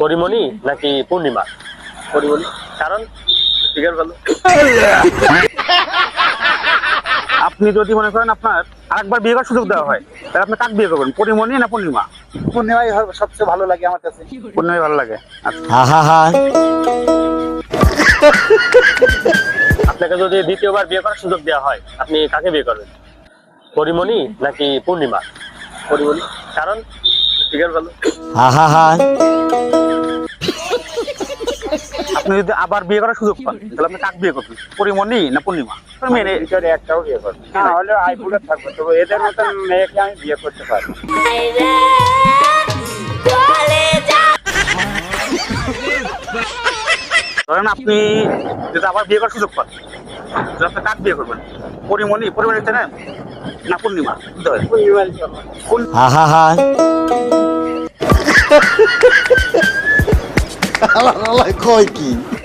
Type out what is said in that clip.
পরিমণি নাকি পূর্ণিমা? পরিমণি। কারণ ফিগার ভালো। আপনি যদি মনে করেন আপনার আরেকবার বিয়ে করার সুযোগ দেওয়া হয়, তাহলে আপনি কাকে বিয়ে করবেন, পরিমণি না পূর্ণিমা? পূর্ণিমাই সবচেয়ে ভালো লাগে আমার কাছে। পূর্ণিমাই ভালো লাগে। আপনাকে যদি দ্বিতীয়বার বিয়ে করার সুযোগ দেওয়া হয়, আপনি কাকে বিয়ে করবেন, পরিমণি নাকি পূর্ণিমা? পরিমণি। কারণ ফিগার ভালো। আপনি যদি আবার বিয়ে করার সুযোগ পান, তাহলে আপনি কাকে বিয়ে করবেন, পরিমণি না পূর্ণিমা? মেনে ভিতরে একটাও বিয়ে করবো না, হলে আইপুরে থাকবো, তবে এদের মতন মেয়েকে আমি বিয়ে করতে পারবো। ধরেন আপনি যদি আবার বিয়ে করার সুযোগ পান, তাহলে আপনি কাকে বিয়ে করবেন, পরিমণি চেনেন না পূর্ণিমা? কয় কি